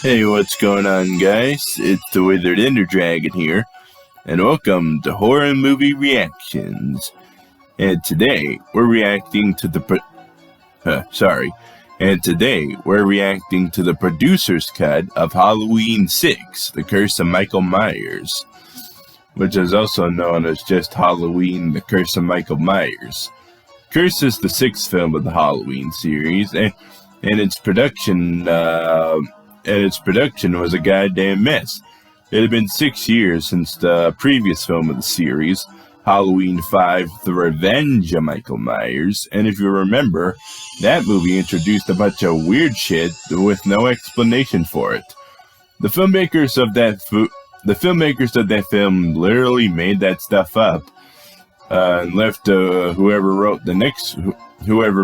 Hey, what's going on, guys? It's the Withered Ender Dragon here, and welcome to Horror Movie Reactions. And today, we're reacting to the producer's cut of Halloween 6, The Curse of Michael Myers, which is also known as just Halloween, The Curse of Michael Myers. Curse is the sixth film of the Halloween series, and its production was a goddamn mess. It had been 6 years since the previous film of the series, Halloween 5, The Revenge of Michael Myers, and if you remember, that movie introduced a bunch of weird shit with no explanation for it. The filmmakers of that film literally made that stuff up, and left whoever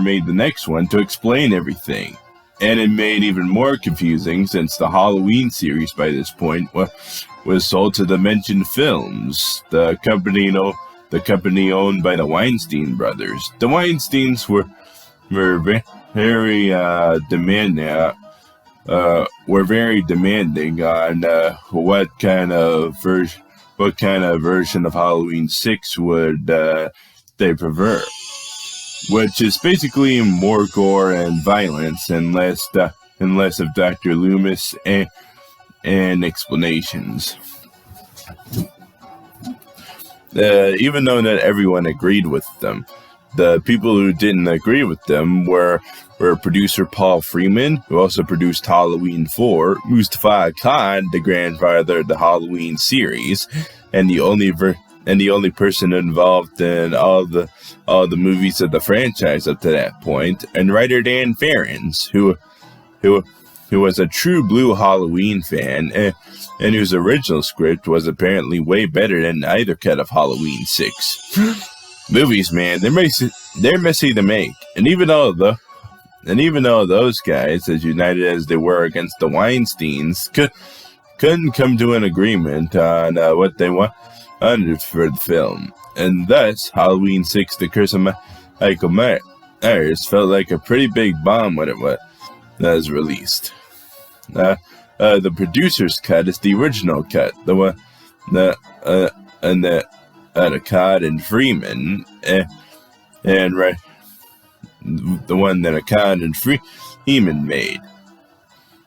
made the next one to explain everything. And it made even more confusing since the Halloween series by this point was sold to Dimension Films, the company owned by the Weinstein brothers. The Weinsteins were very demanding on what kind of version of Halloween 6 would they prefer, which is basically more gore and violence and less of Dr. Loomis and explanations. Even though not everyone agreed with them, the people who didn't agree with them were producer Paul Freeman, who also produced Halloween 4, Mustafa Khan, the grandfather of the Halloween series, and the only person involved in all the movies of the franchise up to that point, and writer Dan Ferens, who was a true blue Halloween fan, and whose original script was apparently way better than either cut of Halloween 6. Movies, man, they're messy to make, and even though those guys, as united as they were against the Weinsteins, couldn't come to an agreement on what they wanted for the film, and thus Halloween 6: The Curse of Michael Myers felt like a pretty big bomb when it was released. The producer's cut is the original cut, the one the Akkad and Freeman, and the one that Akkad and Freeman made.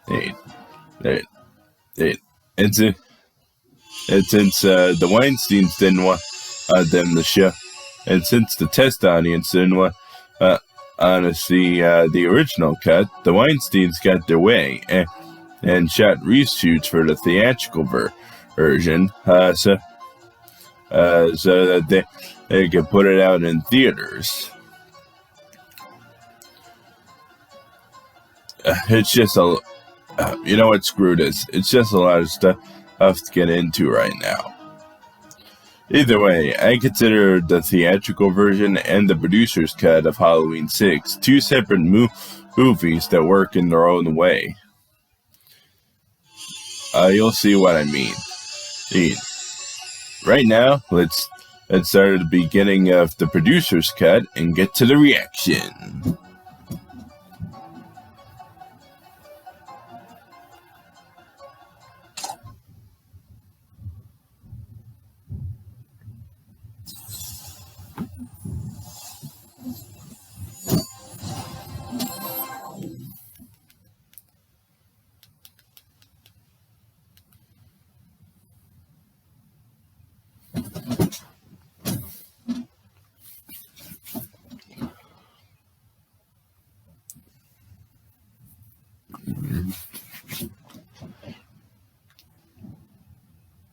And since the Weinsteins didn't want them to show, and since the test audience didn't want to see the original cut, the Weinsteins got their way and shot reshoots for the theatrical version, so that they could put it out in theaters. It's just screw this. It's just a lot of stuff to get into right now. Either way, I consider the theatrical version and the producer's cut of Halloween 6 two separate movies that work in their own way. You'll see what I mean. Right now, let's start at the beginning of the producer's cut and get to the reaction.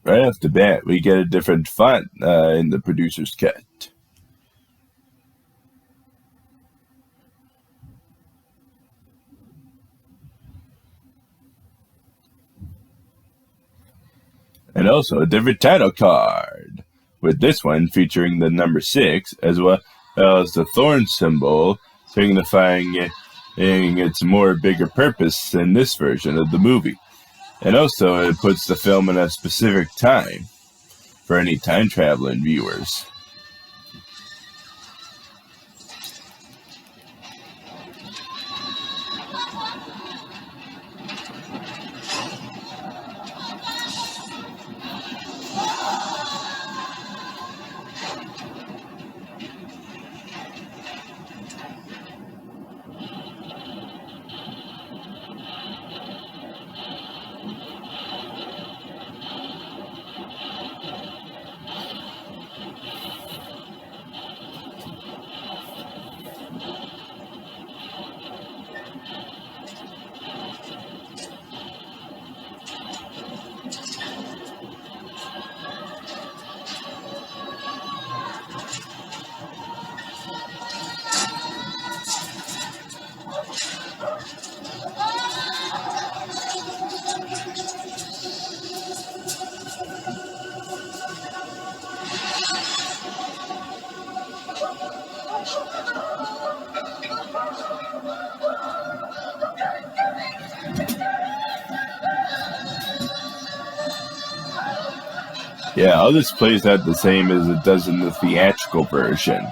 Right off the bat, we get a different font in the producer's cut. And also a different title card, with this one featuring the number 6 as well as the thorn symbol, signifying its more bigger purpose in this version of the movie. And also, it puts the film in a specific time for any time-traveling viewers. Yeah, all this plays out the same as it does in the theatrical version.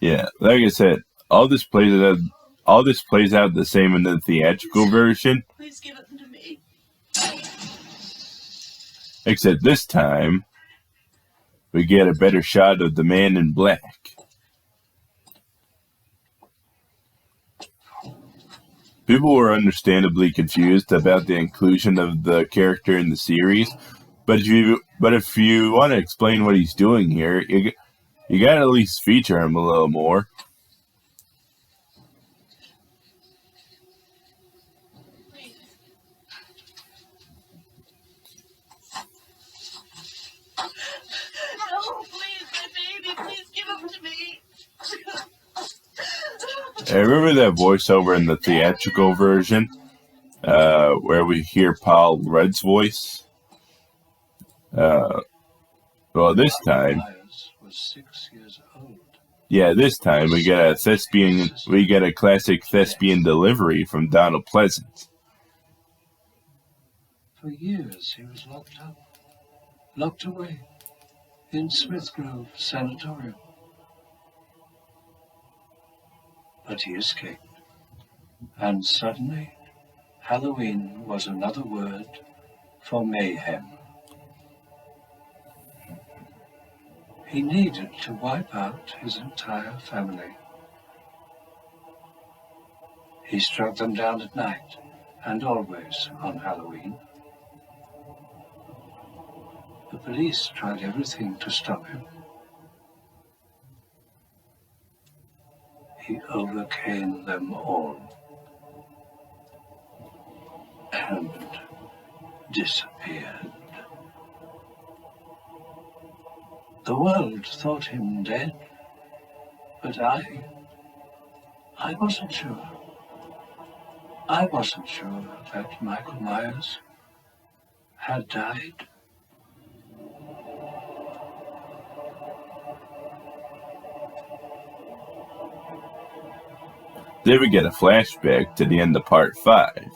Yeah, like I said, all this plays out the same in the theatrical version. Please give it to me. Except this time, we get a better shot of the man in black. People were understandably confused about the inclusion of the character in the series, but if you want to explain what he's doing here, you gotta at least feature him a little more. No, please, my baby, please give him to me. I remember that voiceover in the theatrical version, where we hear Paul Rudd's voice. Well, this time, was 6 years old. Yeah, this time we get a classic thespian delivery from Donald Pleasence. For years he was locked away in Smith Grove Sanatorium. But he escaped, and suddenly Halloween was another word for mayhem. He needed to wipe out his entire family. He struck them down at night, and always on Halloween. The police tried everything to stop him. He overcame them all and disappeared. The world thought him dead, but I wasn't sure. I wasn't sure that Michael Myers had died. Then we get a flashback to the end of part 5.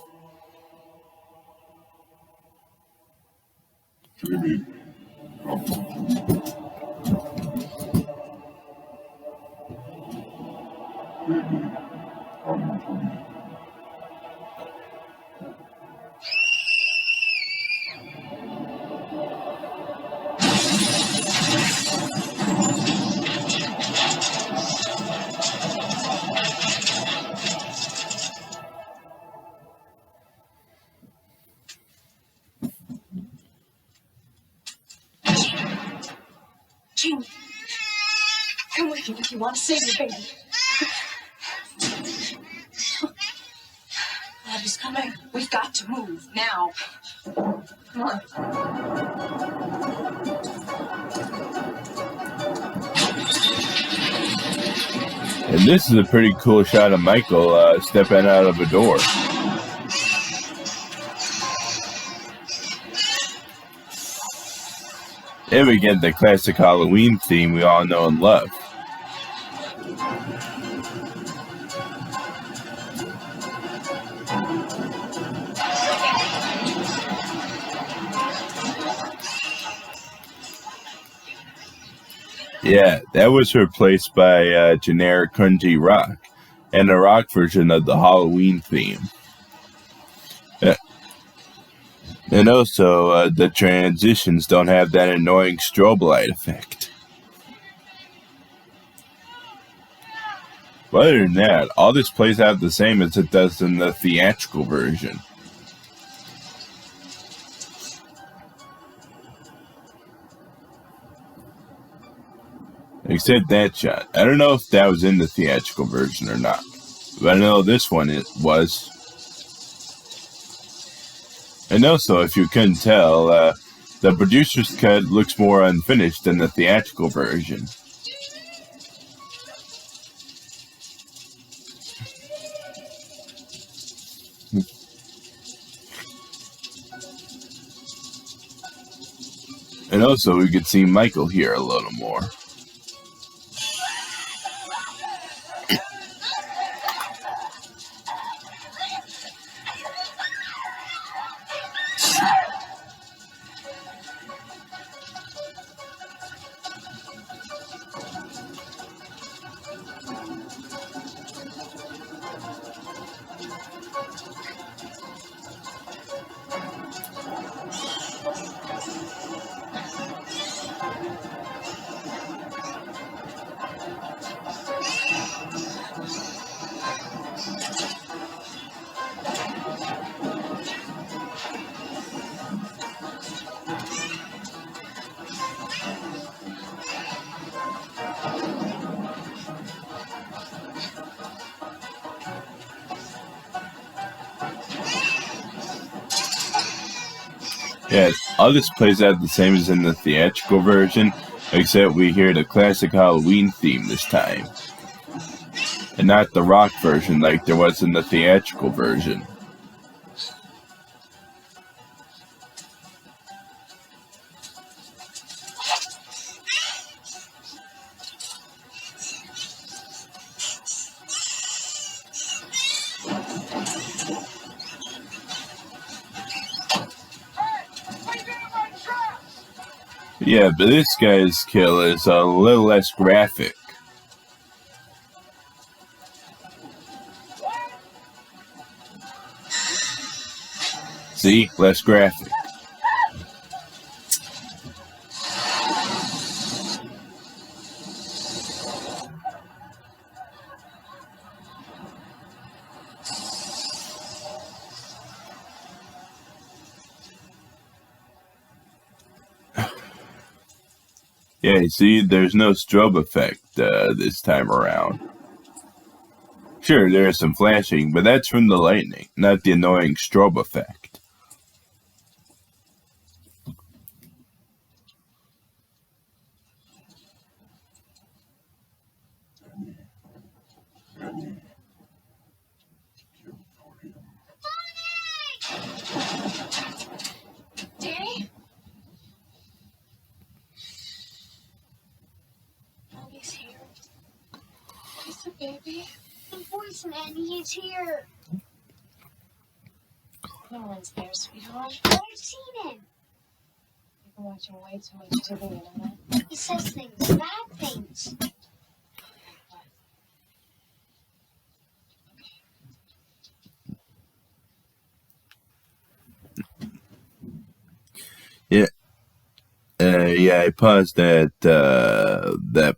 Jamie, come with me if you want to save your baby. Abby's coming. We've got to move now. Come on. And this is a pretty cool shot of Michael stepping out of a door. And we get the classic Halloween theme we all know and love. Yeah, that was replaced by generic grungy rock, and a rock version of the Halloween theme. And also, the transitions don't have that annoying strobe light effect. But other than that, all this plays out the same as it does in the theatrical version. Except that shot. I don't know if that was in the theatrical version or not. But I know this one it was. And also, if you couldn't tell, the producer's cut looks more unfinished than the theatrical version. also we could see Michael here a little more. Yeah, all this plays out the same as in the theatrical version, except we hear the classic Halloween theme this time. And not the rock version like there was in the theatrical version. Yeah, but this guy's kill is a little less graphic. See? Less graphic. Yeah, you see, there's no strobe effect this time around. Sure, there is some flashing, but that's from the lightning, not the annoying strobe effect. Danny? Mommy's here. He's a baby. The voice man, he's here. No one's there, sweetheart. I've seen him. You've been watching way too much TV, you know that? He says things, bad things. Yeah, I paused that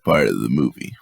part of the movie.